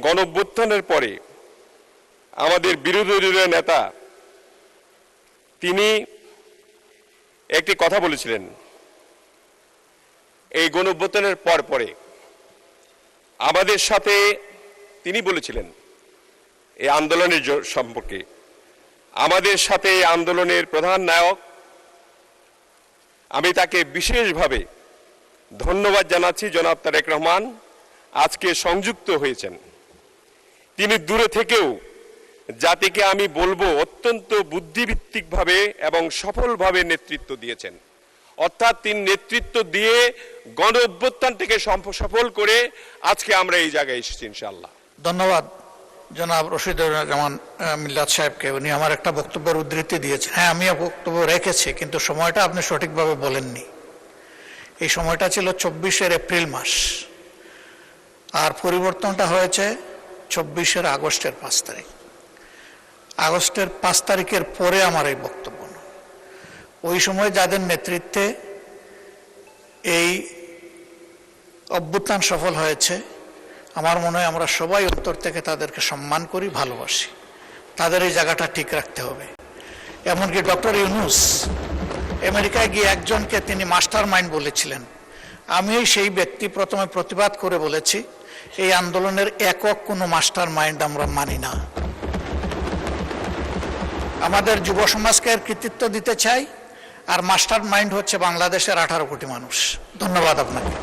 গণঅভ্যুত্থানের পরে আমাদের বিরোধী দলীয় নেতা তিনি একটি কথা বলেছিলেন। এই গণঅভ্যুত্থানের পরে আমাদের সাথে তিনি বলেছিলেন এই আন্দোলনের সম্পর্কে, আমাদের সাথে এই আন্দোলনের প্রধান নায়ক, আমি তাকে বিশেষভাবে ধন্যবাদ জানাচ্ছি, জনাব তারেক রহমান আজকে সংযুক্ত হয়েছেন। তিনি দূরে থেকেও জাতিকে আমি বলবো অত্যন্ত বুদ্ধিভিত্তিকভাবে এবং সফলভাবে নেতৃত্ব দিয়েছেন। অর্থাৎ তিনি নেতৃত্ব দিয়ে গণ অভ্যুত্থানটাকে সফল করে আজকে আমরা এই জায়গায় এসেছি ইনশাআল্লাহ। ধন্যবাদ জনাব রশিদুজ্জামান মিল্লাত সাহেবকে। উনি আমার একটা বক্তব্যের উদ্ধৃতি দিয়েছেন। হ্যাঁ, আমিও বক্তব্য রেখেছি, কিন্তু সময়টা আপনি সঠিকভাবে বলেননি। এই সময়টা ছিল 24 এপ্রিল মাস, আর পরিবর্তনটা হয়েছে 24 আগস্টের 5 তারিখ। আগস্টের 5 তারিখের পরে আমার এই বক্তব্য না। ওই সময় যাদের নেতৃত্বে এই অভ্যুত্থান সফল হয়েছে, আমার মনে হয় আমরা সবাই অন্তর থেকে তাদেরকে সম্মান করি, ভালোবাসি। তাদের এই জায়গাটা ঠিক রাখতে হবে। এমনকি ডক্টর ইউনূস আমেরিকায় গিয়ে একজনকে তিনি মাস্টার মাইন্ড বলেছিলেন। আমি সেই ব্যক্তি প্রথমে প্রতিবাদ করে বলেছি, এই আন্দোলনের একক কোনো মাস্টার মাইন্ড আমরা মানি না। আমাদের যুব সমাজকে এর কৃতিত্ব দিতে চাই, আর মাস্টার মাইন্ড হচ্ছে বাংলাদেশের 18 কোটি মানুষ। ধন্যবাদ আপনাকে।